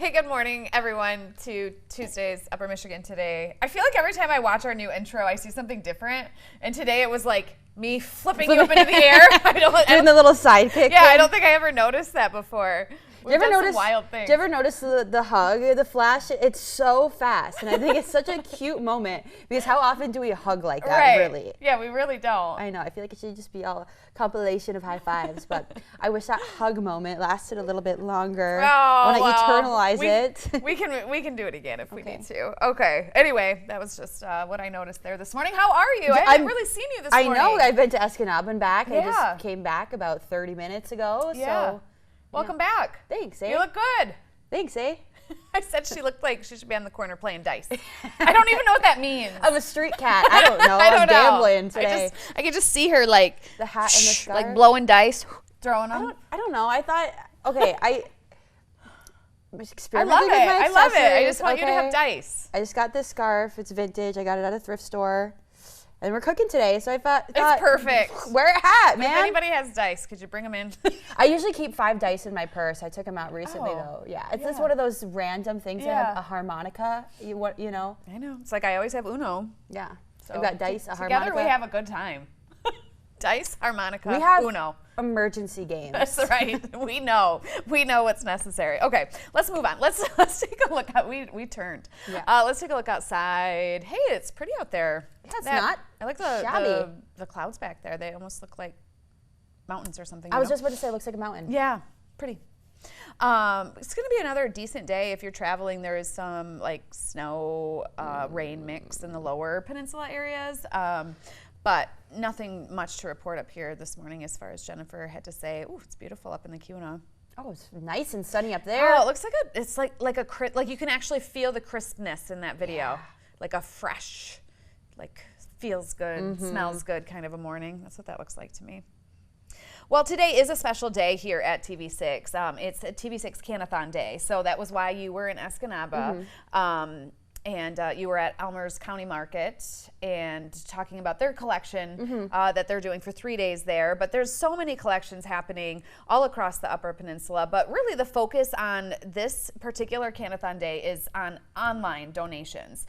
Hey, good morning, everyone, to Tuesday's Upper Michigan Today. I feel like every time I watch our new intro, I see something different. And today it was like me flipping you up into the air. Doing the little sidekick. Yeah, I don't think I ever noticed that before. Do you ever notice wild things? Do you ever notice the hug, the flash? It's so fast, and I think it's such a cute moment because how often do we hug like that? Right. Really? Yeah, we really don't. I know. I feel like it should just be all a compilation of high fives, but I wish that hug moment lasted a little bit longer. I want to eternalize it. We can do it again if we need to. Okay. Anyway, that was just what I noticed there this morning. How are you? I haven't really seen you this morning. I know. I've been to Escanaba and back. Yeah. I just came back about 30 minutes ago. Yeah. So. Welcome back. Thanks, eh? You look good. Thanks, eh? I said she looked like she should be on the corner playing dice. I don't even know what that means. I'm a street cat. I don't know. I'm gambling today. I could just see her like the hat and the scarf, like blowing dice, throwing them. I don't know. I thought, okay, I love it. I love it. I just want you to have dice. I just got this scarf. It's vintage. I got it at a thrift store. And we're cooking today, so I thought it's perfect. Wear a hat, man. If anybody has dice, could you bring them in? I usually keep 5 dice in my purse. I took them out recently, though. Yeah, it's just one of those random things that have a harmonica. You know? I know. It's like I always have Uno. Yeah. So I've got dice, a harmonica. Together we have a good time. Dice, harmonica, we have Uno. Emergency games. That's right. We know what's necessary. Okay, let's move on. Let's take a look out. We turned. Yeah. Let's take a look outside. Hey, it's pretty out there. Yeah, it's not. I like the clouds back there. They almost look like mountains or something. I was just about to say, it looks like a mountain. Yeah, pretty. It's going to be another decent day if you're traveling. There is some like snow, rain mix in the lower peninsula areas. But nothing much to report up here this morning as far as Jennifer had to say. Ooh, it's beautiful up in the Kuna. Oh, it's nice and sunny up there. Oh, it looks like you can actually feel the crispness in that video. Yeah. Like a fresh, like feels good, smells good kind of a morning. That's what that looks like to me. Well, today is a special day here at TV6. It's a TV6 Canathon Day, so that was why you were in Escanaba. And you were at Elmer's County Market and talking about their collection that they're doing for 3 days there. But there's so many collections happening all across the Upper Peninsula. But really the focus on this particular Canathon Day is on online donations.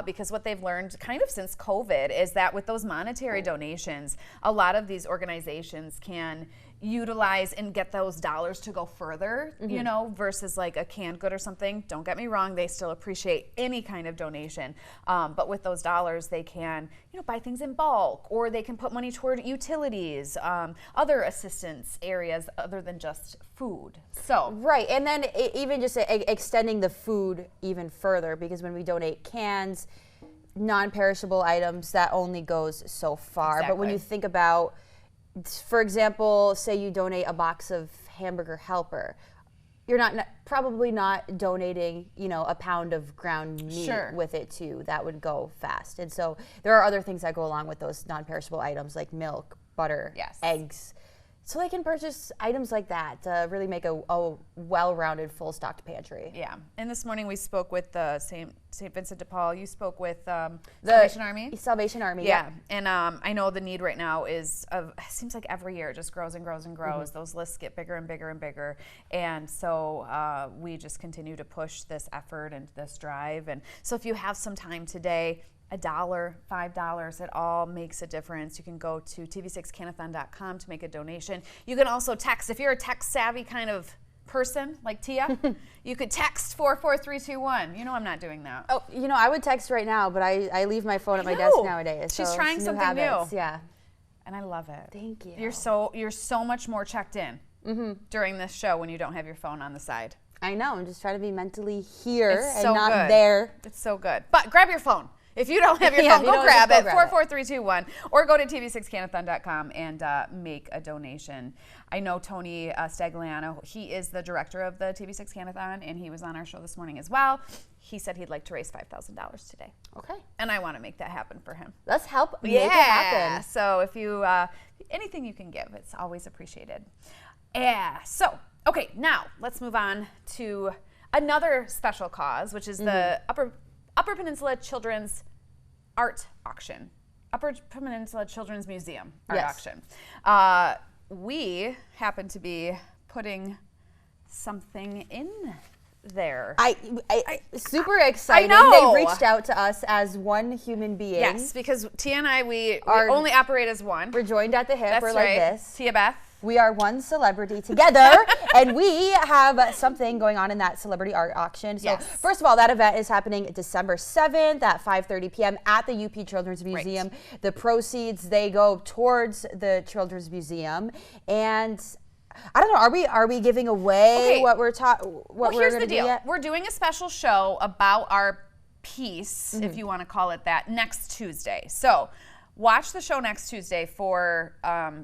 Because what they've learned kind of since COVID is that with those monetary donations, a lot of these organizations can utilize and get those dollars to go further, you know, versus like a canned good or something. Don't get me wrong, they still appreciate any kind of donation. But with those dollars, they can, you know, buy things in bulk, or they can put money toward utilities, other assistance areas other than just food. So right, and then even just extending the food even further, because when we donate cans, non-perishable items, that only goes so far. Exactly. But when you think about, for example, say you donate a box of Hamburger Helper, you're probably not donating, you know, a pound of ground meat with it too. That would go fast. And so there are other things that go along with those non-perishable items like milk, butter, eggs. So they can purchase items like that to really make a well-rounded, full-stocked pantry. Yeah. And this morning we spoke with St. Vincent de Paul. You spoke with Salvation Army? Salvation Army, yeah. And I know the need right now it seems like every year it just grows and grows and grows. Those lists get bigger and bigger and bigger. And so we just continue to push this effort and this drive. And so if you have some time today, $1, $5, it all makes a difference. You can go to tv6canathon.com to make a donation. You can also text. If you're a tech-savvy kind of person like Tia, you could text 44321. You know I'm not doing that. Oh, you know, I would text right now, but I leave my phone at my desk nowadays. She's trying something new. Yeah. And I love it. Thank you. You're so much more checked in during this show when you don't have your phone on the side. I know. I'm just trying to be mentally here and not there. It's so good. But grab your phone. If you don't have your phone, go grab it, 44321, or go to tv6canathon.com and make a donation. I know Tony Stagliano, he is the director of the TV6 Canathon, and he was on our show this morning as well. He said he'd like to raise $5,000 today. Okay. And I want to make that happen for him. Let's help make it happen. So if you, anything you can give, it's always appreciated. Yeah. So, okay, now let's move on to another special cause, which is the Upper Peninsula Children's Art Auction. Upper Peninsula Children's Museum Art Auction. We happen to be putting something in there. Super exciting. I know. They reached out to us as one human being. Yes, because Tia and I, we only operate as one. We're joined at the hip. That's We're right. like this. Tia Beth. We are one celebrity together, and we have something going on in that celebrity art auction. So first of all, that event is happening December 7th at 5:30 p.m. at the UP Children's Museum. Right. The proceeds, they go towards the Children's Museum. And I don't know, are we giving away what we're here's the deal. We're doing a special show about our piece, if you want to call it that, next Tuesday. So watch the show next Tuesday for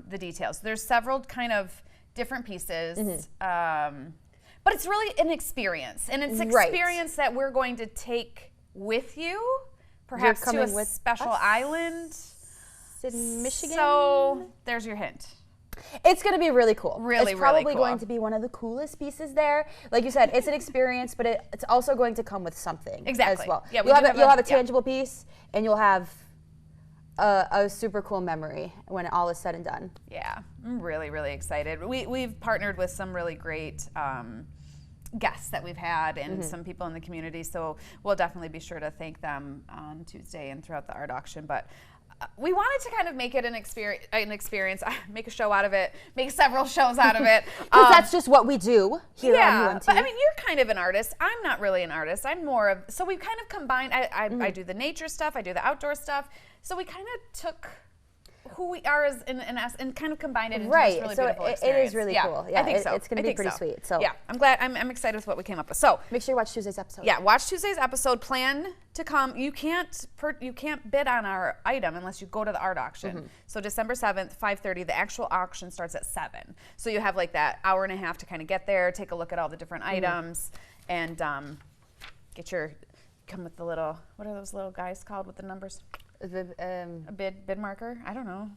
the details. There's several kind of different pieces, but it's really an experience, and it's an experience that we're going to take with you, perhaps to a special island in Michigan. So there's your hint. It's going to be really cool. Really, it's probably really cool. going to be one of the coolest pieces there. Like you said, it's an experience, but it's also going to come with something as well. Yeah, you'll have a tangible piece, and you'll have a super cool memory when all is said and done. Yeah, I'm really, really excited. We've partnered with some really great guests that we've had and some people in the community, so we'll definitely be sure to thank them on Tuesday and throughout the art auction. But we wanted to kind of make it an experience, make a show out of it, make several shows out of it. Because that's just what we do here on UMT. But I mean, you're kind of an artist. I'm not really an artist. I'm more of, so we've kind of combined, I do the nature stuff, I do the outdoor stuff. So we kind of took who we are as in us and kind of combined it into this really beautiful experience. It is really cool. Yeah, I think so. It's going to be pretty sweet. So yeah, I'm glad. I'm excited with what we came up with. So make sure you watch Tuesday's episode. Yeah, watch Tuesday's episode. Plan to come. You can't bid on our item unless you go to the art auction. So December 7th, 5:30. The actual auction starts at 7. So you have like that hour and a half to kind of get there, take a look at all the different items, and come with the little, what are those little guys called with the numbers? A bid marker? I don't know.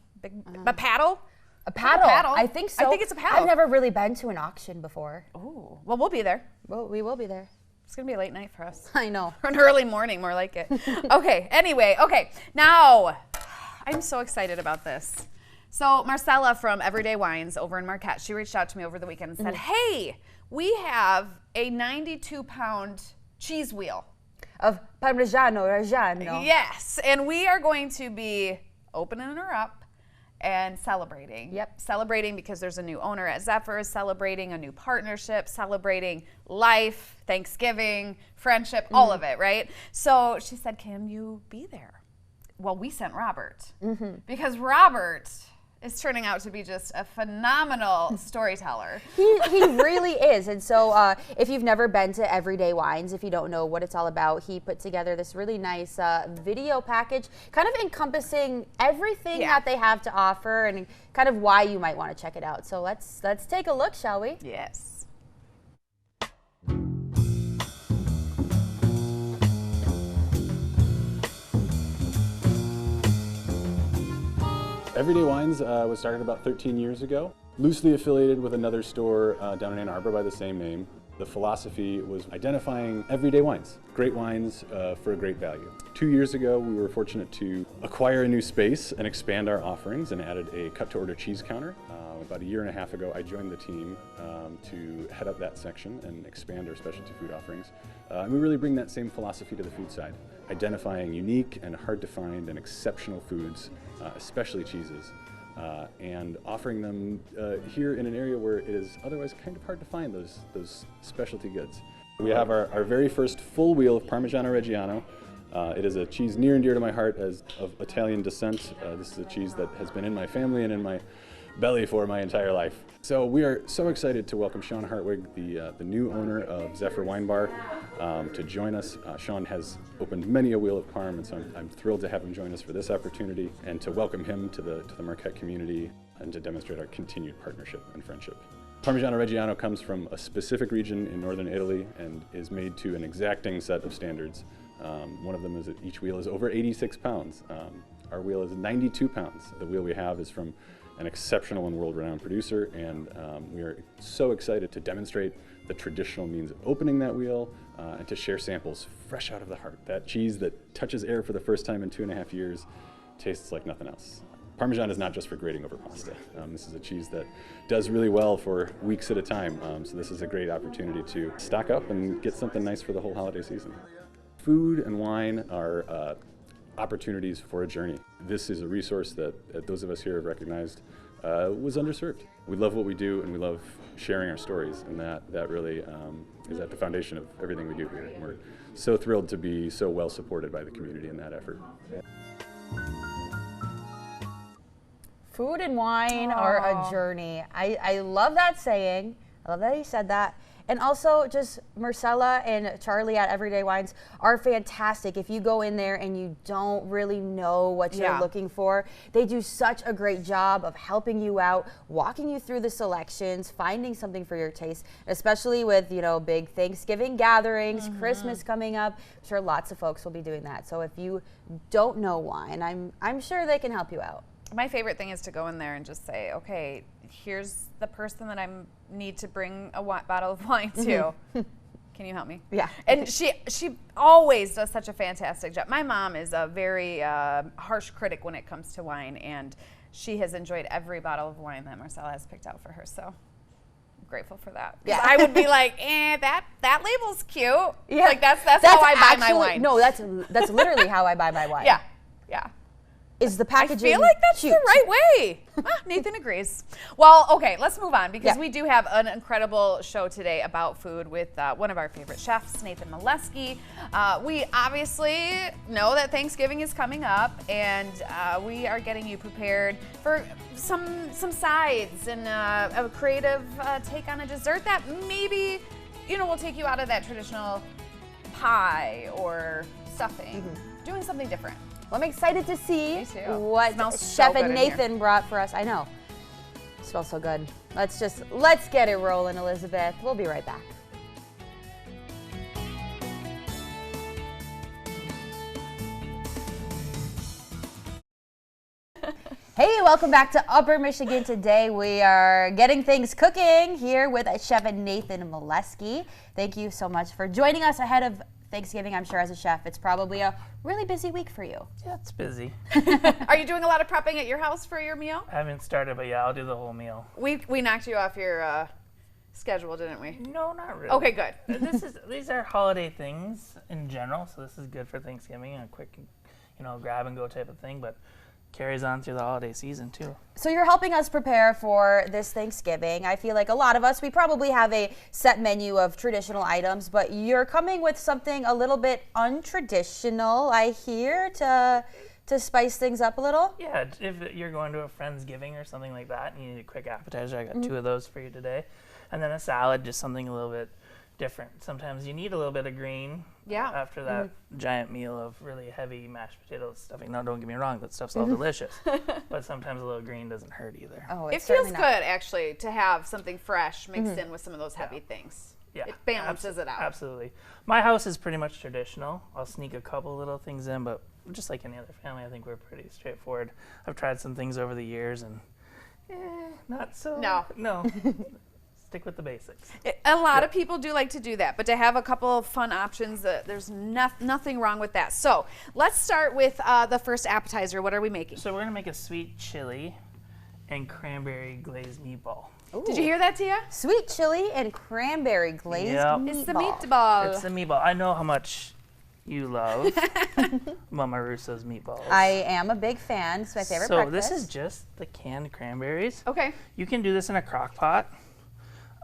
A paddle? A paddle. I think so. I think it's a paddle. I've never really been to an auction before. Oh, well, we'll be there. Well, we will be there. It's going to be a late night for us. I know. Or an early morning, more like it. Okay, anyway, now, I'm so excited about this. So Marcella from Everyday Wines over in Marquette, she reached out to me over the weekend and said, hey, we have a 92-pound cheese wheel. Of Parmigiano Reggiano. Yes, and we are going to be opening her up and celebrating. Yep. Celebrating because there's a new owner at Zephyr, celebrating a new partnership, celebrating life, Thanksgiving, friendship, all of it, right? So she said, can you be there? Well, we sent Robert because Robert is turning out to be just a phenomenal storyteller. He really is. And so if you've never been to Everyday Wines, if you don't know what it's all about, he put together this really nice video package kind of encompassing everything that they have to offer and kind of why you might want to check it out. So let's take a look, shall we? Yes. Everyday Wines was started about 13 years ago, loosely affiliated with another store down in Ann Arbor by the same name. The philosophy was identifying everyday wines, great wines for a great value. 2 years ago, we were fortunate to acquire a new space and expand our offerings and added a cut-to-order cheese counter. About a year and a half ago, I joined the team to head up that section and expand our specialty food offerings. And we really bring that same philosophy to the food side, identifying unique and hard to find and exceptional foods, especially cheeses, and offering them here in an area where it is otherwise kind of hard to find those specialty goods. We have our very first full wheel of Parmigiano Reggiano. It is a cheese near and dear to my heart as of Italian descent. This is a cheese that has been in my family and in my belly for my entire life. So we are so excited to welcome Sean Hartwig, the new owner of Zephyr Wine Bar, to join us. Sean has opened many a wheel of Parm, and so I'm thrilled to have him join us for this opportunity and to welcome him to the Marquette community and to demonstrate our continued partnership and friendship. Parmigiano Reggiano comes from a specific region in northern Italy and is made to an exacting set of standards. One of them is that each wheel is over 86 pounds. Our wheel is 92 pounds. The wheel we have is from an exceptional and world-renowned producer, and we are so excited to demonstrate the traditional means of opening that wheel and to share samples fresh out of the heart. That cheese that touches air for the first time in 2.5 years tastes like nothing else. Parmesan is not just for grating over pasta. This is a cheese that does really well for weeks at a time. So this is a great opportunity to stock up and get something nice for the whole holiday season. Food and wine are opportunities for a journey. This is a resource that those of us here have recognized was underserved. We love what we do and we love sharing our stories, and that really is at the foundation of everything we do here. And we're so thrilled to be so well supported by the community in that effort. Food and wine are a journey. I love that saying. I love that he said that. And also, just Marcella and Charlie at Everyday Wines are fantastic. If you go in there and you don't really know what you're looking for, they do such a great job of helping you out, walking you through the selections, finding something for your taste, especially with, you know, big Thanksgiving gatherings, Christmas coming up. I'm sure lots of folks will be doing that. So if you don't know wine, I'm sure they can help you out. My favorite thing is to go in there and just say, okay, here's the person that I need to bring a bottle of wine to. Can you help me? Yeah. And she always does such a fantastic job. My mom is a very harsh critic when it comes to wine, and she has enjoyed every bottle of wine that Marcella has picked out for her. So I'm grateful for that. Yeah. I would be like, that label's cute. Yeah. Like that's how I buy my wine. No, that's literally how I buy my wine. Yeah. Is the packaging I feel like that's cute? the right way. Nathan agrees. Well, okay, let's move on because we do have an incredible show today about food with one of our favorite chefs, Nathan Molesky. We obviously know that Thanksgiving is coming up, and we are getting you prepared for some sides and a creative take on a dessert that maybe, you know, will take you out of that traditional pie or stuffing, doing something different. Well, I'm excited to see what Smells Chef so good in Nathan here. brought for us. I know. It smells so good. Let's get it rolling, Elizabeth. We'll be right back. Hey, welcome back to Upper Michigan. Today we are getting things cooking here with Chef Nathan Molesky. Thank you so much for joining us ahead of Thanksgiving. I'm sure as a chef, it's probably a really busy week for you. Yeah, it's busy. Are you doing a lot of prepping at your house for your meal? I haven't started, but yeah, I'll do the whole meal. We knocked you off your schedule, didn't we? No, not really. Okay, good. These are holiday things in general, so this is good for Thanksgiving, a quick, grab and go type of thing, but carries on through the holiday season too. So you're helping us prepare for this Thanksgiving. I feel like a lot of us, we probably have a set menu of traditional items, but you're coming with something a little bit untraditional, I hear, to spice things up a little. Yeah, if you're going to a Friendsgiving or something like that and you need a quick appetizer, I got 2 of those for you today. And then a salad, just something a little bit different. Sometimes you need a little bit of green after that giant meal of really heavy mashed potatoes stuffing. Now, don't get me wrong, that stuff's all delicious, but sometimes a little green doesn't hurt either. Oh, it feels good actually to have something fresh mixed in with some of those heavy things. Yeah, it balances it out. Absolutely. My house is pretty much traditional. I'll sneak a couple little things in, but just like any other family, I think we're pretty straightforward. I've tried some things over the years and not so. No. Stick with the basics. A lot of people do like to do that, but to have a couple of fun options, there's nothing wrong with that. So let's start with the first appetizer. What are we making? So we're going to make a sweet chili and cranberry glazed meatball. Ooh. Did you hear that, Tia? Sweet chili and cranberry glazed meatball. It's the meatball. It's the meatball. I know how much you love Mama Russo's meatballs. I am a big fan. It's my favorite breakfast. So this is just the canned cranberries. Okay. You can do this in a crock pot.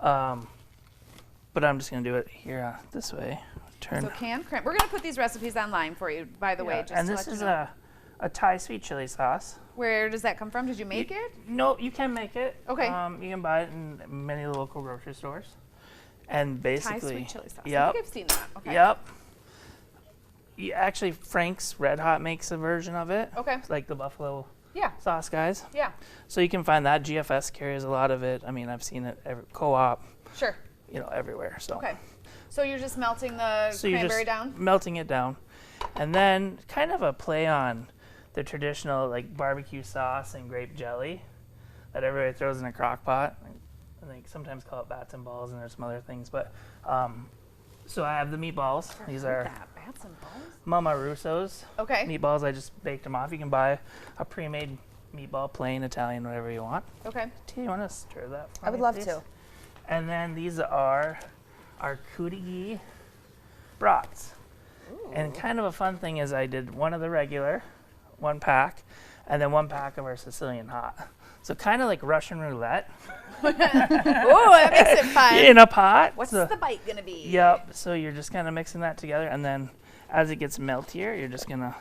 But I'm just going to do it here this way. So canned cranberry. We're going to put these recipes online for you, by the way. Just and to this let is you know. a Thai sweet chili sauce. Where does that come from? Did you make it? No, you can make it. Okay. You can buy it in many local grocery stores. And basically, Thai sweet chili sauce. Yep. I think I've seen that. Okay. Yep. Actually, Frank's Red Hot makes a version of it. Okay. It's like the buffalo sauce guys. Yeah. So you can find that. GFS carries a lot of it. I mean, I've seen it Co-op. Sure. Everywhere. So. Okay. So you're just melting the cranberry down? Melting it down. And then kind of a play on the traditional like barbecue sauce and grape jelly that everybody throws in a crock pot. I think sometimes call it bats and balls, and there's some other things. But so I have the meatballs. These are bats and balls? Mama Russo's Okay. meatballs. I just baked them off. You can buy a pre-made meatball, plain, Italian, whatever you want. Okay. Do you want to stir that for I would me, love please? to. And then these are our Kudigi brats. Ooh. And kind of a fun thing is I did one of the regular, 1 pack, and then 1 pack of our Sicilian hot. So kind of like Russian roulette. Ooh, that makes it fun. In a pot. What's the bite going to be? Yep. So you're just kind of mixing that together, and then as it gets meltier, you're just going to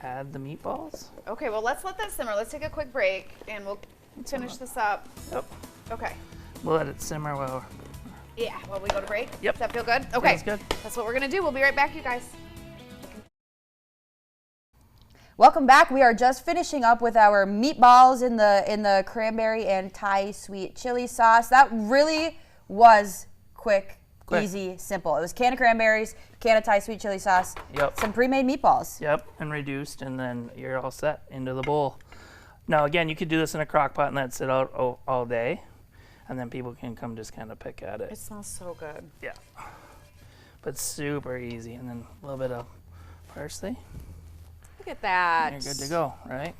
add the meatballs. Okay, well, let's let that simmer. Let's take a quick break, and we'll finish this up. Yep. Okay. We'll let it simmer while we go to break? Yep. Does that feel good? Okay. Feels good. That's what we're going to do. We'll be right back, you guys. Welcome back. We are just finishing up with our meatballs in the cranberry and Thai sweet chili sauce. That really was quick, easy, simple. It was can of cranberries, can of Thai sweet chili sauce, some pre-made meatballs. Yep, and reduced, and then you're all set into the bowl. Now, again, you could do this in a crock pot and let it sit out all day, and then people can come just kind of pick at it. It smells so good. Yeah. But super easy, and then a little bit of parsley. Look at that. And you're good to go, right?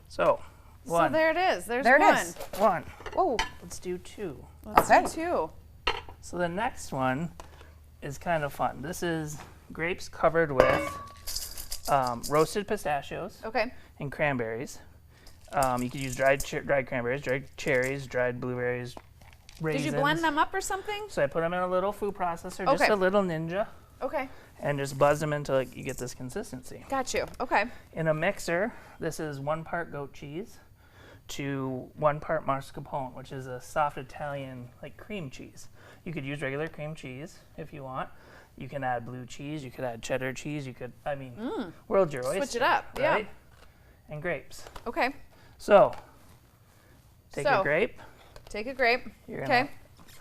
So there it is. There's there one. It is. One. Oh. Let's do 2. Let's do 2. So the next one is kind of fun. This is grapes covered with roasted pistachios. Okay. And cranberries. You could use dried cranberries, dried cherries, dried blueberries, raisins. Did you blend them up or something? So I put them in a little food processor, just a little Ninja. Okay. And just buzz them until you get this consistency. Got you. Okay. In a mixer, this is 1 part goat cheese to 1 part mascarpone, which is a soft Italian like cream cheese. You could use regular cream cheese if you want. You can add blue cheese. You could add cheddar cheese. You could, world's your oyster. Switch it up, right? Yeah. And grapes. Okay. So, take a grape. Take a grape. You're gonna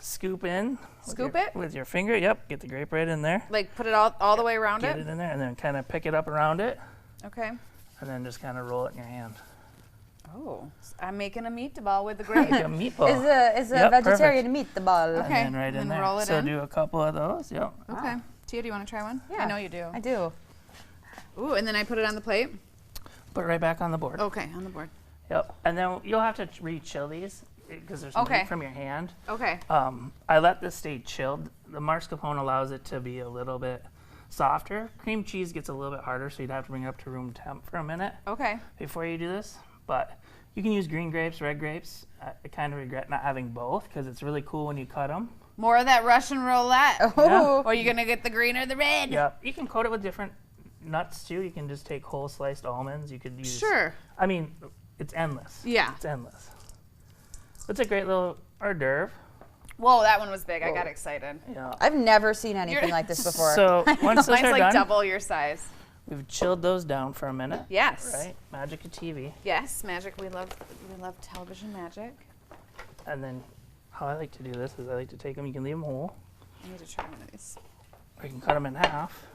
scoop in. Scoop it? With your finger, yep. Get the grape right in there. Like put it all the way around Get it in there, and then kind of pick it up around it. Okay. And then just kind of roll it in your hand. Oh, I'm making a meatball with the grape. Like a meatball. Is a vegetarian meatball. Okay. And then right in there. Roll it so in. do a couple of those. Yep. Okay. Tia, do you want to try one? Yeah. I know you do. I do. Ooh, and then I put it on the plate? Put it right back on the board. Okay, on the board. Yep. And then you'll have to re-chill these because there's some heat from your hand. Okay. I let this stay chilled. The mascarpone allows it to be a little bit softer. Cream cheese gets a little bit harder, so you'd have to bring it up to room temp for a minute before you do this. But you can use green grapes, red grapes. I kind of regret not having both because it's really cool when you cut them. More of that Russian roulette. Oh. Yeah. Or are you going to get the green or the red? Yeah. You can coat it with different nuts too. You can just take whole sliced almonds. You could use. Sure. I mean, it's endless. Yeah. It's endless. It's a great little hors d'oeuvre. Whoa, that one was big. I got excited. Yeah. I've never seen anything like this before. So once those Mine's are like done, double your size. we've chilled those down for a minute. Yes. Right? Magic of TV. Yes, magic. We love television magic. And then how I like to do this is I like to take them, you can leave them whole, I need to try one of these. or you can cut them in half,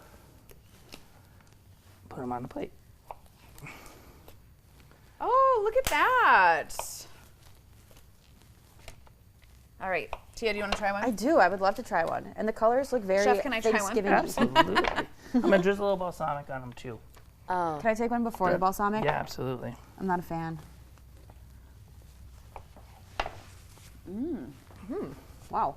put them on the plate. Oh, look at that. All right. Tia, do you want to try one? I do. I would love to try one. And the colors look very Chef, can I try one? Thanksgiving. Absolutely. I'm going to drizzle a little balsamic on them too. Can I take one before the balsamic? Yeah, absolutely. I'm not a fan. Wow.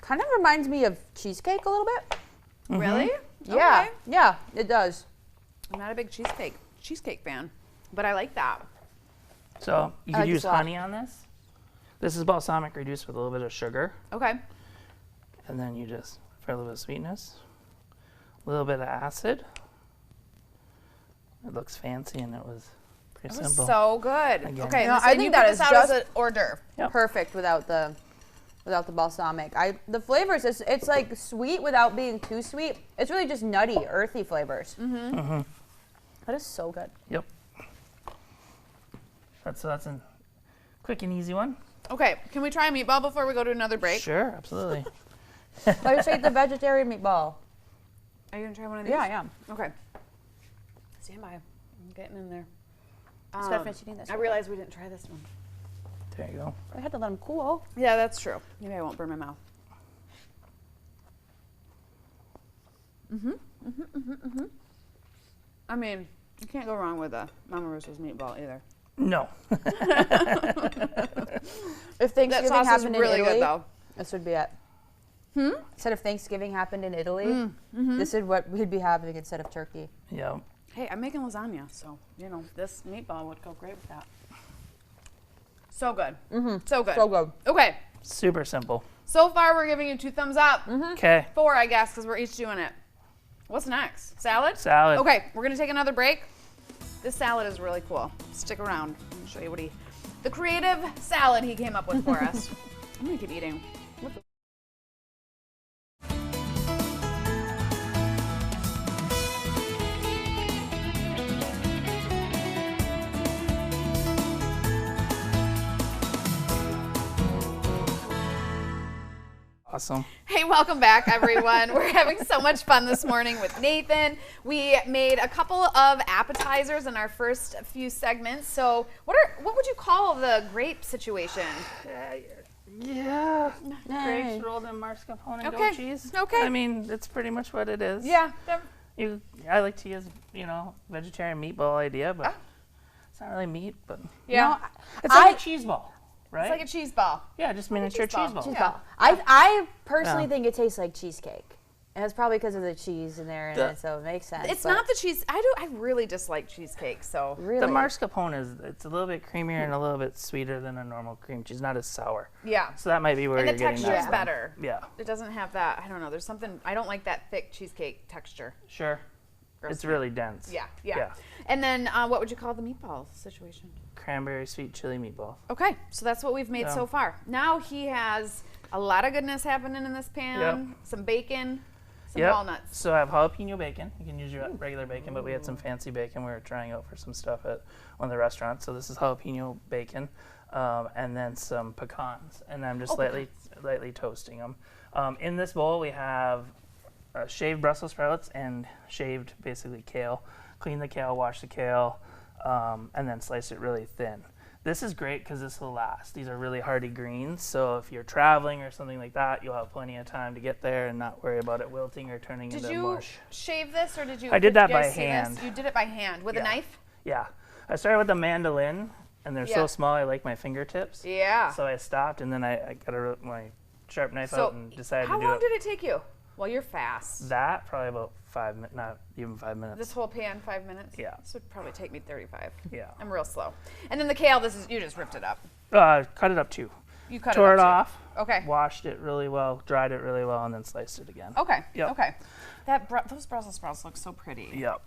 Kind of reminds me of cheesecake a little bit. Really? Yeah. Okay. Yeah, it does. I'm not a big cheesecake fan, but I like that. So you I could like use this a lot. honey on this. This is balsamic reduced with a little bit of sugar. Okay. And then you just, for a little bit of sweetness, a little bit of acid. It looks fancy and it was pretty It was simple. so good. Again. Okay, No, so I you think put that this is out just as an hors d'oeuvre. Yep. Perfect without the balsamic. The flavors, it's like sweet without being too sweet. It's really just nutty, earthy flavors. That is so good. Yep. That's a quick and easy one. Okay, can we try a meatball before we go to another break? Sure, absolutely. I would say the vegetarian meatball. Are you gonna try one of these? Yeah, I am. Okay. Stand by. I'm getting in there. Just gotta finish eating this. I realized we didn't try this one. There you go. I had to let them cool. Yeah, that's true. Maybe I won't burn my mouth. I mean, you can't go wrong with a Mama Russo's meatball either. No. If Thanksgiving That sauce is happened really in Italy, good though. this would be it. Instead of Thanksgiving happened in Italy, this is what we'd be having instead of turkey. Yeah. Hey, I'm making lasagna, so, this meatball would go great with that. So good. So good. So good. Okay, Super simple. so far we're giving you 2 thumbs up. Okay. 4, I guess, because we're each doing it. What's next? Salad? Salad. Okay, we're gonna take another break. This salad is really cool. Stick around. I'll show you what the creative salad he came up with for us. I'm gonna keep eating. Awesome. Hey, welcome back, everyone. We're having so much fun this morning with Nathan. We made a couple of appetizers in our first few segments. So, what would you call the grape situation? Yeah. Grapes rolled in mascarpone and goat cheese. Okay. I mean, it's pretty much what it is. Yeah. I like to use, vegetarian meatball idea, but it's not really meat, but Yeah. it's like a cheese ball, right? It's like a cheese ball. Yeah, just miniature cheese ball. Yeah. I personally think it tastes like cheesecake. And it's probably because of the cheese in there, so it makes sense. It's not the cheese. I really dislike cheesecake, so. Really. The mascarpone it's a little bit creamier and a little bit sweeter than a normal cream cheese, not as sour. Yeah. So that might be where And you're the getting texture that is from. better. Yeah. It doesn't have that, I don't know, there's something, I don't like that thick cheesecake texture. Sure. Gross It's me. really dense. Yeah. And then what would you call the meatball situation? Cranberry sweet chili meatball. Okay, so that's what we've made so far. Now he has a lot of goodness happening in this pan. Some bacon, some walnuts. So I have jalapeno bacon. You can use your regular bacon, but we had some fancy bacon we were trying out for some stuff at one of the restaurants. So this is jalapeno bacon, and then some pecans, and I'm just lightly toasting them. In this bowl we have shaved Brussels sprouts and shaved basically kale. Clean the kale, wash the kale, and then slice it really thin. This is great because this will last. These are really hardy greens, so if you're traveling or something like that, you'll have plenty of time to get there and not worry about it wilting or turning into mush. Did you shave this, or did you? I did that you guys by see hand. This? You did it by hand with a knife? Yeah. I started with a mandolin, and they're so small I like my fingertips. Yeah. So I stopped, and then I got my sharp knife out and decided to do it. How long did it take you? Well, you're fast. That, probably about 5 minutes, not even 5 minutes. This whole pan, 5 minutes? Yeah. This would probably take me 35. Yeah. I'm real slow. And then the kale, you just ripped it up. Cut it up too. You cut Tore it it up off. Okay. Washed it really well, dried it really well, and then sliced it again. Okay. Yep. Okay. Those Brussels sprouts look so pretty. Yep.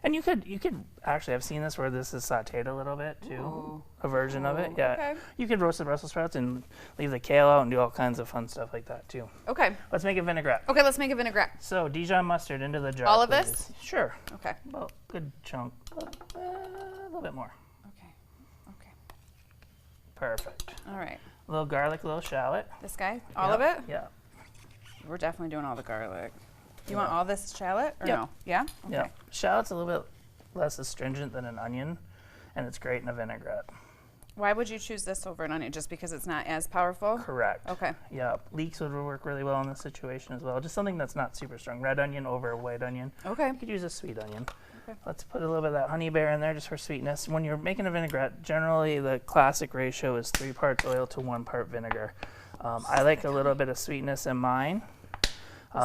And you could actually, I've seen this where this is sauteed a little bit too, a version of it. Yeah. Okay. You could roast the Brussels sprouts and leave the kale out and do all kinds of fun stuff like that too. Okay. Let's make a vinaigrette. Okay, let's make a vinaigrette. So Dijon mustard into the jar. All of please. this? Sure. Okay. Well, good chunk. A little bit more. Okay. Okay. Perfect. All right. A little garlic, a little shallot. This guy? All of it? Yeah. We're definitely doing all the garlic. You want all this shallot or Yep. no? Yeah? Okay. Yeah. Shallot's a little bit less astringent than an onion, and it's great in a vinaigrette. Why would you choose this over an onion? Just because it's not as powerful? Correct. Okay. Yeah. Leeks would work really well in this situation as well. Just something that's not super strong. Red onion over white onion. Okay. You could use a sweet onion. Okay. Let's put a little bit of that honey bear in there just for sweetness. When you're making a vinaigrette, generally the classic ratio is 3 parts oil to 1 part vinegar. I like a little bit of sweetness in mine.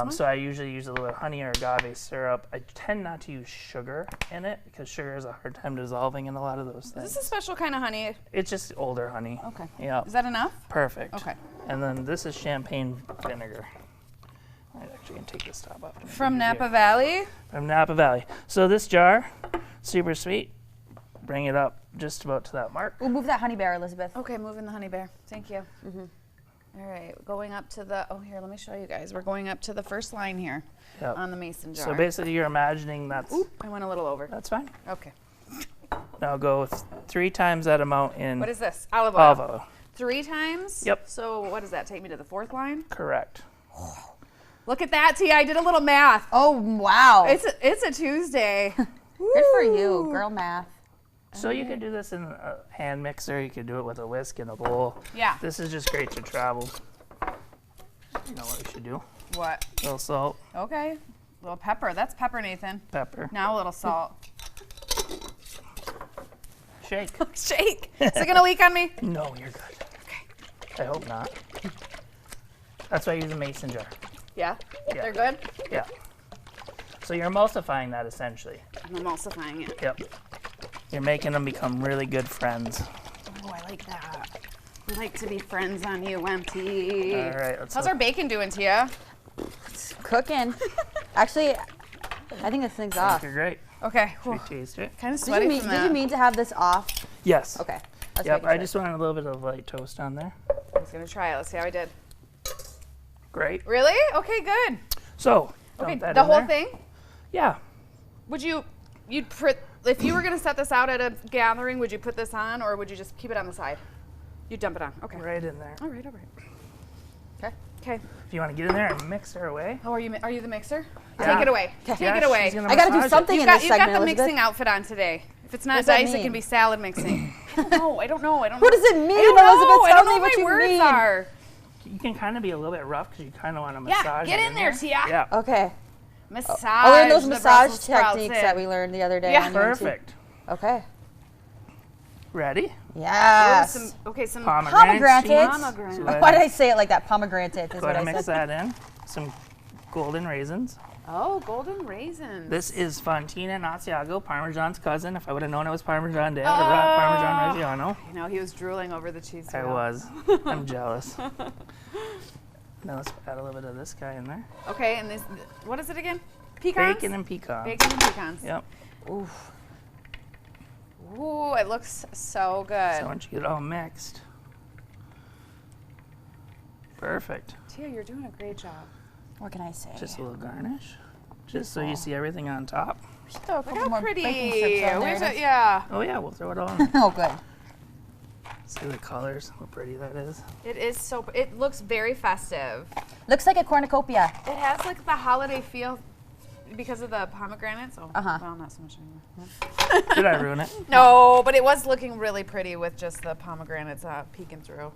So I usually use a little honey or agave syrup. I tend not to use sugar in it because sugar has a hard time dissolving in a lot of those Is things. this a special kind of honey? It's just older honey. Okay. Yeah. Is that enough? Perfect. Okay. And then this is champagne vinegar. I actually can take this top off. From Napa Valley? From Napa Valley. So this jar, super sweet. Bring it up just about to that mark. We'll move that honey bear, Elizabeth. Okay, moving the honey bear. Thank you. All right, going up to the, here, let me show you guys. We're going up to the first line here Yep. on the mason jar. So basically you're imagining that's, I went a little over. that's fine. Okay. Now go 3 times that amount in What is this? Olive oil. olive oil. 3 times? Yep. So what does that take me to the 4th line? Correct. Look at that, T. I did a little math. Oh, wow. It's a Tuesday. Good for you, girl math. So you could do this in a hand mixer. You could do it with a whisk in a bowl. Yeah. This is just great to travel. You know what we should do? What? A little salt. Okay. A little pepper. That's pepper, Nathan. Pepper. Now a little salt. Shake. Shake. Is it going to leak on me? No, you're good. Okay. I hope not. That's why I use a mason jar. Yeah? Yeah. They're good? Yeah. So you're emulsifying that essentially. I'm emulsifying it. Yep. You're making them become really good friends. Oh, I like that. I like to be friends on UMT. All right. How's our bacon doing, Tia? It's cooking. Actually, I think this thing's off. You're great. Okay. Should we taste it? Kind of sweaty from that. Did you mean to have this off? Yes. Okay. Yep. I just wanted a little bit of light toast on there. I was going to try it. Let's see how I did. Great. Really? Okay, good. So, Okay, dump that the in whole there. thing? Yeah. Would if you were going to set this out at a gathering, would you put this on or would you just keep it on the side? You dump it on. Okay. Right in there. All right. Okay. Okay. If you want to get in there and mix her away. Oh, are you the mixer? Yeah. Take it away. Take Yeah, it away. she's gonna I got to do massage it. something You've in got, this you've got segment, the Elizabeth. mixing outfit on today. If it's not What does that dice, it mean? can be salad mixing. I don't know. What does it mean, Elizabeth? I Tell don't me know what my you words mean. are. You can kind of be a little bit rough because you kind of want to massage get it in there, Tia. Yeah. Okay. Massage. I learned those the massage Brussels sprouts techniques in. that we learned the other day. Yeah. on UNT. Perfect. Okay. Ready? Yes. Some Pomegranate. Pomegranate. So Why did I say it like that? Pomegranate is Go what ahead I and mix said. that in. Some golden raisins. Oh, golden raisins. This is Fontina Nasiago, Parmesan's cousin. If I would have known it was Parmesan Day, I would have brought Parmesan Reggiano. You know, he was drooling over the cheese. I wheel. was. I'm jealous. Now let's add a little bit of this guy in there. Okay, and this, what is it again? Pecans? Bacon and pecans. Bacon and pecans. Yep. Oof. Ooh, it looks so good. So once you get it all mixed. Perfect. Tia, you're doing a great job. What can I say? Just a little garnish. Just so you see everything on top. throw a Look couple how more pretty. bacon strips on Where's there. it? Yeah. Oh yeah, we'll throw it all in. Oh, good. See the colors, how pretty that is. It is so, it looks very festive. Looks like a cornucopia. It has like the holiday feel because of the pomegranates. Oh, Uh-huh. well, not so much anymore. Did I ruin it? No, but it was looking really pretty with just the pomegranates peeking through.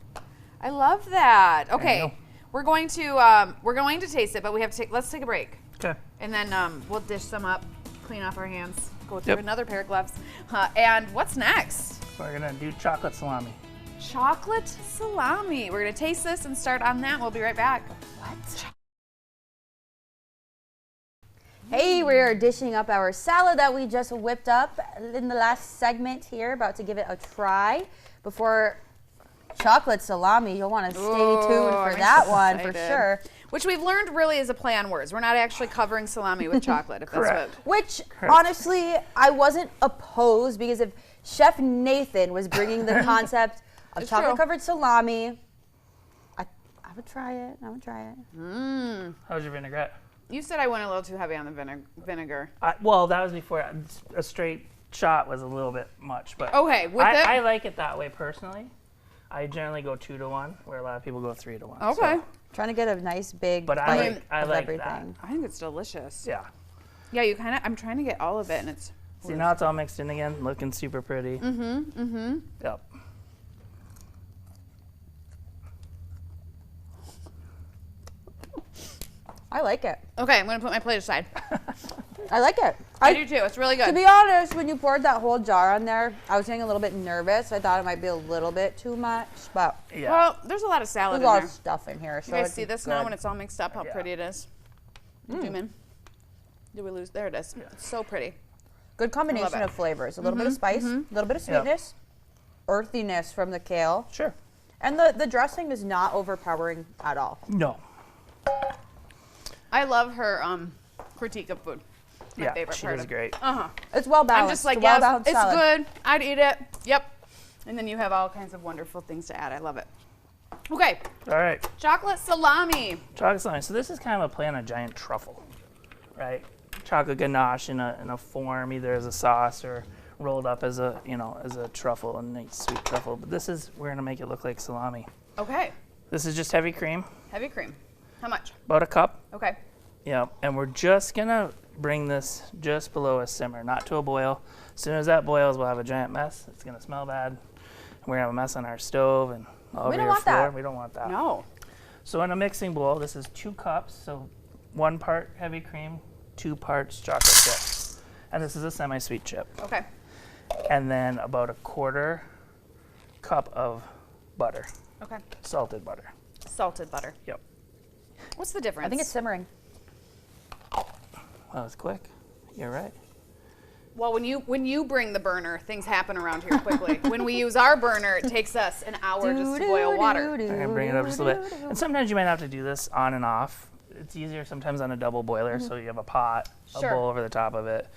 I love that. you Okay, go. we're going to taste it, but we have to let's take a break, Okay. and then we'll dish some up, clean off our hands, go through Yep. another pair of gloves. And what's next? We're gonna do chocolate salami. Chocolate salami. We're gonna taste this and start on that. We'll be right back. What? Hey, we're dishing up our salad that we just whipped up in the last segment here. About to give it a try. Before chocolate salami, you'll want to stay tuned for I'm that one for excited. sure. Which we've learned really is a play on words. We're not actually covering salami with chocolate, if that's Correct. what. Which, honestly, I wasn't opposed because if Chef Nathan was bringing the concept of It's chocolate-covered salami, I would try it. I would try it. How's your vinaigrette? You said I went a little too heavy on the vinegar. Well, that was before a straight shot was a little bit much, but Okay, with it? I like it that way personally. I generally go 2 to 1, where a lot of people go 3 to 1. Okay. So, Trying to get a nice big but bite I of like everything. I think it's delicious. that. Yeah. Yeah, you kind of. I'm trying to get all of it, and it's. See, now it's all mixed in again, looking super pretty. Yep. I like it. Okay, I'm gonna put my plate aside. I like it. I do too. It's really good. To be honest, when you poured that whole jar on there, I was getting a little bit nervous. I thought it might be a little bit too much, but Yeah. Well, there's a lot of salad there's in a lot there. of stuff in here. So You guys it's see this good. now when it's all mixed up? How Yeah. pretty it is. Zoom in. Did we lose? There it is. It's so pretty. Good combination it. of flavors. A little bit of spice, a little bit of sweetness, earthiness from the kale, Sure. and the dressing is not overpowering at all. No. I love her critique of food. My Yeah, favorite she part does of great. It's well balanced. I'm just like, It's a yes, well-balanced it's salad. good. I'd eat it. Yep. And then you have all kinds of wonderful things to add. I love it. Okay, All right. chocolate salami. Chocolate salami. So this is kind of a play on a giant truffle, right? Chocolate ganache in a form, either as a sauce or rolled up as a truffle, a nice sweet truffle. But we're gonna make it look like salami. Okay, This is just heavy cream, heavy cream. How much? about a cup. Okay. Yeah, and we're just gonna bring this just below a simmer, not to a boil. As soon as that boils, we'll have a giant mess. It's gonna smell bad. We're gonna have a mess on our stove and all over don't your want floor. that. We don't want that. No. So in a mixing bowl, this is 2 cups, so 1 part heavy cream, 2 parts chocolate chip. And this is a semi-sweet chip. Okay. And then about a 1/4 cup of butter. Okay. Salted butter. Salted butter. Yep. What's the difference? I think it's simmering. Well, it's quick. You're right. Well, when you bring the burner, things happen around here quickly. When we use our burner, it takes us an hour just to boil water. I'm going to bring it up just a little bit. And sometimes you might have to do this on and off. It's easier sometimes on a double boiler, so you have a pot, Sure. a bowl over the top of it,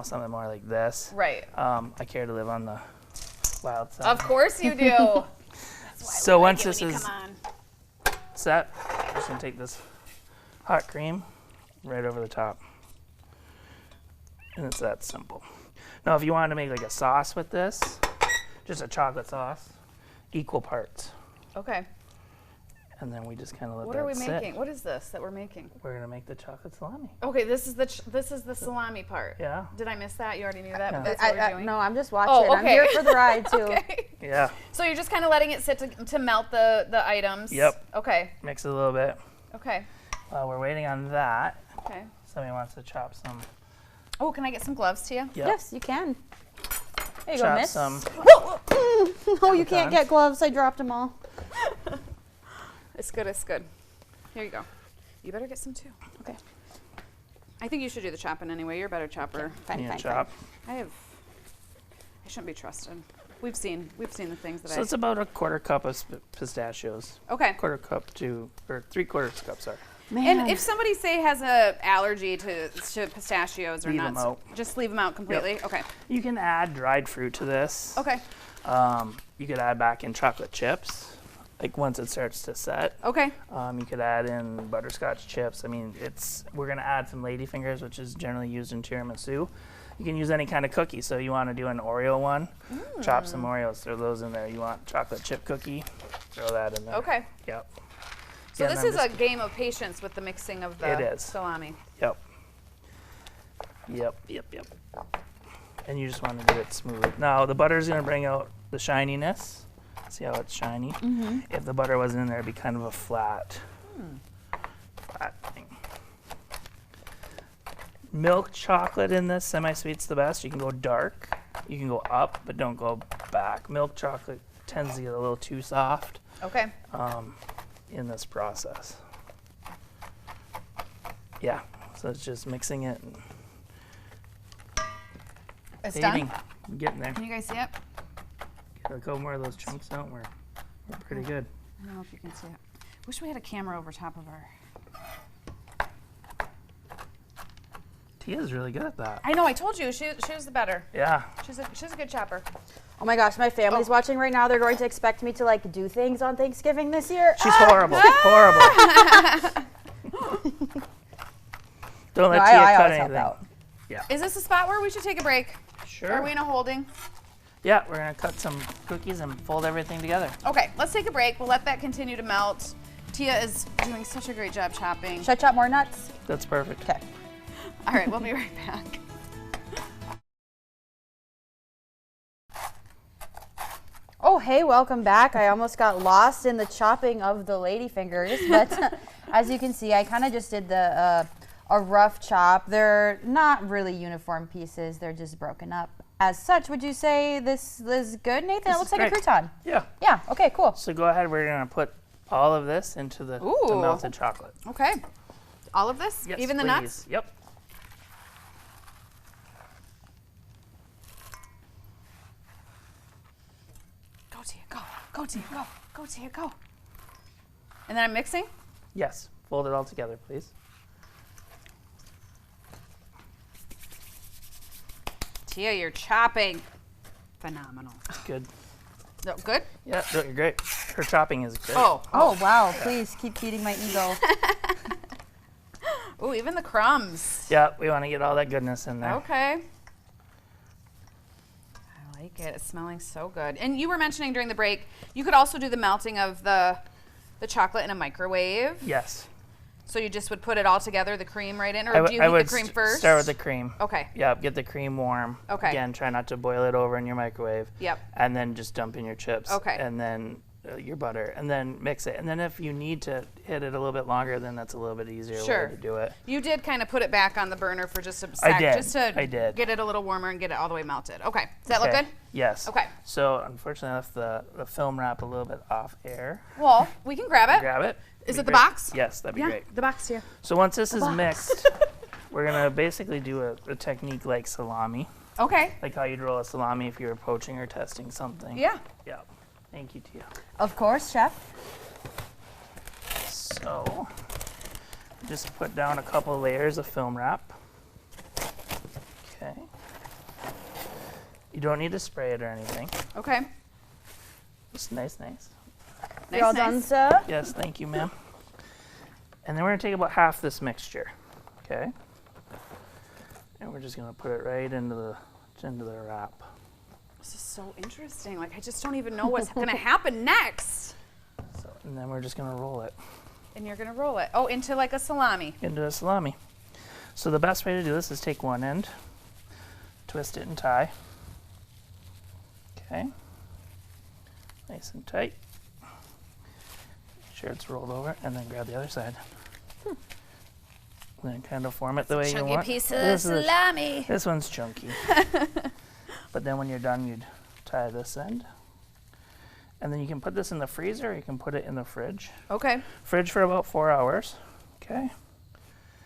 something more like this. Right. I care to live on the wild side. Of course you do. So once this is set, I'm just going to take this hot cream right over the top. And it's that simple. Now, if you wanted to make like a sauce with this, just a chocolate sauce, equal parts. Okay. And then we just kind of let What that are we sit. making? What is this that we're making? We're going to make the chocolate salami. Okay, this is the salami part. Yeah. Did I miss that? You already knew that, but No. that's what we're doing? No, I'm just watching. Oh, I'm okay. here for the ride too. Okay. Yeah. So you're just kind of letting it sit to melt the items. Yep. Okay. Mix it a little bit. Okay. While we're waiting on that, Okay. somebody wants to chop some. Oh, can I get some gloves, Tia? Yep. Yes, you can. There you Chop go, miss. some. No, you can't get gloves. I dropped them all. It's good. It's good. Here you go. You better get some too. Okay. I think you should do the chopping anyway. You're a better chopper. Fine, Yeah, fine, chop. I shouldn't be trusted. We've seen the things that So it's about a 1/4 cup of pistachios. Okay. 1/4 cup to, or 3/4 cup, sorry. Man. And if somebody say has a allergy to pistachios or Leave 'em nuts, out. just leave them out completely. Okay. You can add dried fruit to this. Okay. You could add back in chocolate chips, like once it starts to set. Okay. You could add in butterscotch chips. I mean, we're going to add some ladyfingers, which is generally used in tiramisu. You can use any kind of cookie. So you want to do an Oreo one, chop some Oreos, throw those in there. You want chocolate chip cookie, throw that in there. Okay. Yep. So Yeah, this and is I'm a game of patience with the mixing of the It is. salami. Yep. And you just want to do it smooth. Now, the butter is going to bring out the shininess. See how it's shiny? If the butter wasn't in there, it'd be kind of a flat thing. Milk chocolate in this, semi-sweet's the best. You can go dark. You can go up, but don't go back. Milk chocolate tends to get a little too soft Okay. in this process. Yeah, so it's just mixing it and It's dating. done. Getting there. Can you guys see it? Get a couple more of those chunks out. We're pretty good. I don't know if you can see it. Wish we had a camera over top of our. Tia's really good at that. I know. I told you she was the better. Yeah. She's a good chopper. Oh my gosh, my family's watching right now. They're going to expect me to like do things on Thanksgiving this year. She's horrible. Horrible. Don't let No, Tia I cut always help anything. out. Is this a spot where we should take a break? Sure. Are we in a holding? Yeah, we're gonna cut some cookies and fold everything together. Okay, let's take a break. We'll let that continue to melt. Tia is doing such a great job chopping. Should I chop more nuts? That's perfect. Okay. All right, we'll be right back. Oh, hey, welcome back. I almost got lost in the chopping of the ladyfingers, but as you can see, I kind of just did a rough chop. They're not really uniform pieces. They're just broken up. As such, would you say this is good, Nathan? This It looks is like great. a crouton. Yeah. Yeah, okay, cool. So go ahead. We're gonna put all of this into the Ooh. melted chocolate. Okay. All of this? Yes, Even the please. nuts? Yep. Go, Tia, go. Go, Tia, go. Go, Tia, go. And then I'm mixing? Yes. Fold it all together, please. Tia, you're chopping. Phenomenal. Good. No, good? Yeah, no, you're great. Her chopping is great. Oh. Oh, wow. Please keep feeding my ego. Ooh, even the crumbs. Yeah, we want to get all that goodness in there. Okay. I like it. It's smelling so good. And you were mentioning during the break, you could also do the melting of the chocolate in a microwave. Yes. So you just would put it all together, the cream right in, or do you heat the cream first? Start with the cream. Okay. Yeah, get the cream warm. Okay. Again, try not to boil it over in your microwave. Yep. And then just dump in your chips. Okay. And then your butter, and then mix it. And then if you need to hit it a little bit longer, then that's a little bit easier way to do it. You did kind of put it back on the burner for just a sec. Just to get it a little warmer and get it all the way melted. Okay. Does that look good? Yes. Okay. So unfortunately, I left the film wrap a little bit off air. Well, we can grab it. Grab it. Is it the box? Yes, that'd be great. The box here. So once this is mixed, we're gonna basically do a technique like salami. Okay. Like how you'd roll a salami if you were poaching or testing something. Yeah. Yeah. Thank you, Tia. Of course, chef. So just put down a couple layers of film wrap. Okay. You don't need to spray it or anything. Okay. Just nice. You're all done, sir? Yes, thank you, ma'am. And then we're gonna take about half this mixture. Okay. And we're just gonna put it right into the wrap. This is so interesting. Like, I just don't even know what's going to happen next. So, and then we're just going to roll it. And you're going to roll it. Oh, into like a salami. Into a salami. So the best way to do this is take one end, twist it and tie. Okay. Nice and tight. Make sure it's rolled over, and then grab the other side. And then kind of form it the way you want. Chunky piece of salami. This one's chunky. But then when you're done, you'd tie this end. And then you can put this in the freezer, or you can put it in the fridge. Okay. Fridge for about 4 hours. Okay.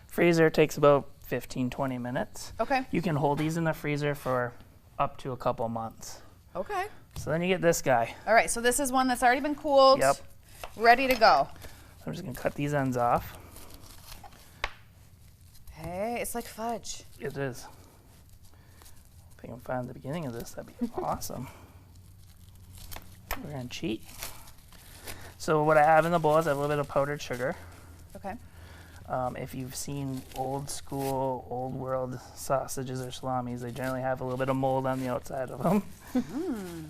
Freezer takes about 15, 20 minutes. Okay. You can hold these in the freezer for up to a couple months. Okay. So then you get this guy. All right, so this is one that's already been cooled. Yep. Ready to go. I'm just going to cut these ends off. Hey, it's like fudge. It is. If I can find the beginning of this, that'd be awesome. We're going to cheat. So what I have in the bowl is I have a little bit of powdered sugar. Okay. If you've seen old school, old world sausages or salamis, they generally have a little bit of mold on the outside of them,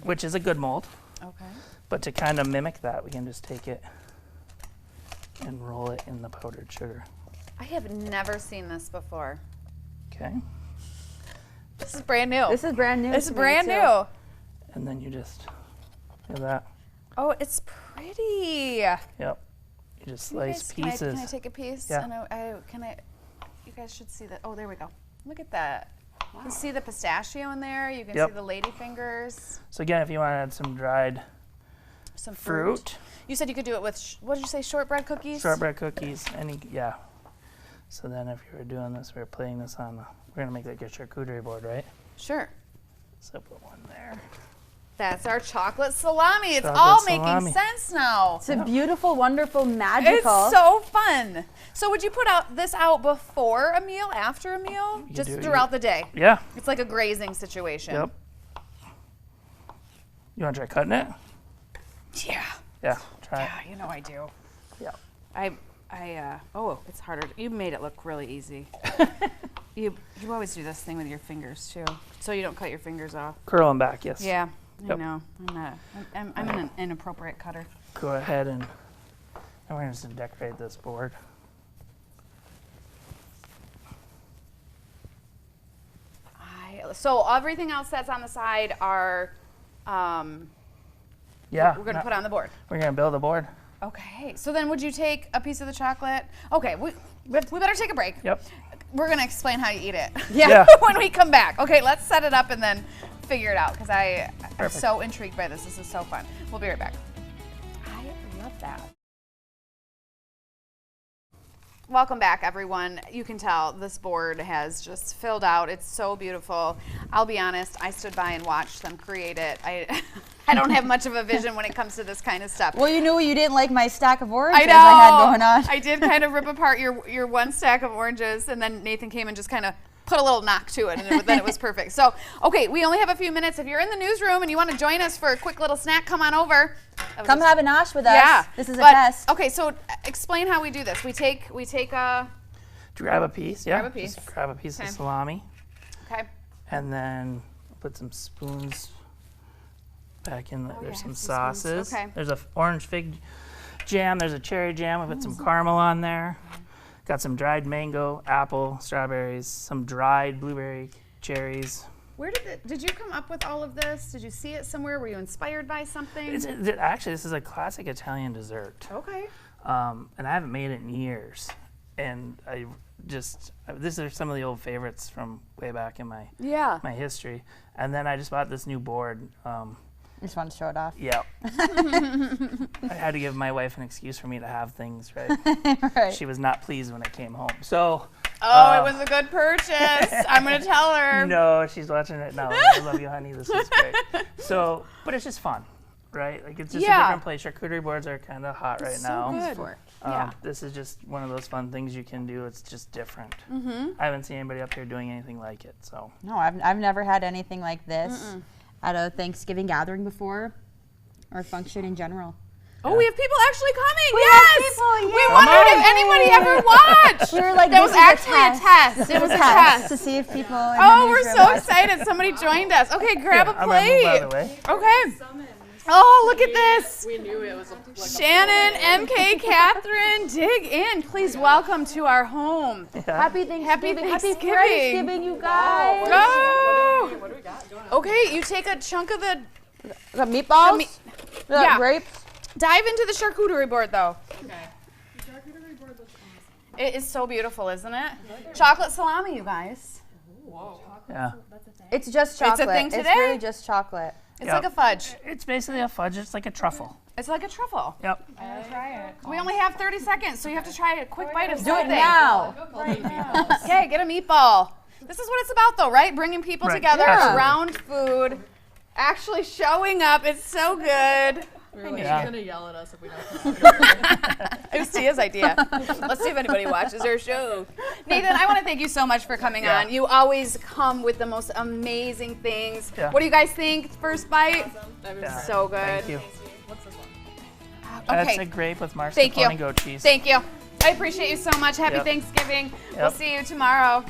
which is a good mold. Okay. But to kind of mimic that, we can just take it and roll it in the powdered sugar. I have never seen this before. Okay. This is brand new. This is brand new. This is brand new. And then you just do that. Oh, it's pretty. Yep. You just slice pieces. Can I take a piece? Yeah. You guys should see that. Oh, there we go. Look at that. Wow. You can see the pistachio in there. You can see the lady fingers. So again, if you want to add some dried fruit. You said you could do it with, what did you say, shortbread cookies? Shortbread cookies. Yeah. So then if you were doing this, we were putting this on, we're going to make like a charcuterie board, right? Sure. So put one there. That's our chocolate salami. It's all making sense now. It's a beautiful, wonderful, magical. It's so fun. So would you put this out before a meal, after a meal? Just throughout the day? Yeah. It's like a grazing situation. Yep. You want to try cutting it? Yeah. Yeah, try it. Yeah, you know I do. Yeah. Oh, it's harder. You made it look really easy. You always do this thing with your fingers too, so you don't cut your fingers off. Curl them back, yes. Yeah, I know. I'm an inappropriate cutter. Go ahead and we're going to decorate this board. So everything else that's on the side are, we're going to put on the board. We're going to build a board. Okay. So then would you take a piece of the chocolate? Okay, we better take a break. Yep. We're going to explain how you eat it Yeah. when we come back. Okay, let's set it up and then figure it out because I'm so intrigued by this. This is so fun. We'll be right back. I love that. Welcome back, everyone. You can tell this board has just filled out. It's so beautiful. I'll be honest, I stood by and watched them create it. I don't have much of a vision when it comes to this kind of stuff. Well, you didn't like my stack of oranges I know. I had going on. I did kind of rip apart your one stack of oranges, and then Nathan came and just kind of put a little knock to it, and then it was perfect. So, okay, we only have a few minutes. If you're in the newsroom and you want to join us for a quick little snack, come on over. Come have a nosh with us. Yeah. This is a test. Okay, so explain how we do this. We take a... Grab a piece, yeah. Grab a piece. Just grab a piece of salami. Okay. And then put some spoons back in there. There's some spoons. sauces. Okay. There's a orange fig jam. There's a cherry jam. We put some caramel on there. Got some dried mango, apple, strawberries, some dried blueberry, cherries. Did you come up with all of this? Did you see it somewhere? Were you inspired by something? Actually, this is a classic Italian dessert. Okay. And I haven't made it in years. And these are some of the old favorites from way back in my history. And then I just bought this new board. Just want to show it off. Yeah. I had to give my wife an excuse for me to have things, right? Right. She was not pleased when I came home. So. It was a good purchase. I'm going to tell her. No, she's watching it now. I love you, honey. This is great. So, but it's just fun, right? Like, it's just a different place. Charcuterie boards are kind of hot right now. Good. This is just one of those fun things you can do. It's just different. I haven't seen anybody up here doing anything like it. So. No, I've never had anything like this at a Thanksgiving gathering before, or a function in general. Oh, we have people actually coming. We wondered if anybody ever watched. We were like, that was actually a test. It was a test to see if people. Oh, we're so excited! Somebody joined us. Okay, grab a plate. By the way. Okay. Oh, look at this. We knew it was a Shannon, MK, Catherine, dig in. Please welcome to our home. Yeah. Happy Thanksgiving. Happy Thanksgiving, you guys. Go. What do we got going on? Okay, you take a chunk of the. The meatballs. Yeah. Grapes. Dive into the charcuterie board, though. Okay. The charcuterie board looks awesome. It is so beautiful, isn't it? Chocolate salami, you guys. Whoa. Yeah. That's a thing. It's just chocolate. It's a thing today? It's really just chocolate. It's like a fudge. It's basically a fudge. It's like a truffle. It's like a truffle. Yep. I'm gonna try it. We only have 30 seconds, so you have to try a quick bite of Do something. it now. Right now. Okay, get a meatball. This is what it's about, though, right? Bringing people Right. together Yeah. around food, actually showing up. It's so good. We were like, Yeah. she's gonna yell at us if we don't. It was Tia's idea. Let's see if anybody watches her show. Nathan, I want to thank you so much for coming on. You always come with the most amazing things. Yeah. What do you guys think? First bite? Yeah. So good. Thank you. What's this one? That's a Okay. grape with Thank you. mascarpone and goat cheese. Thank you. I appreciate you so much. Happy Yep. Thanksgiving. We'll Yep. see you tomorrow.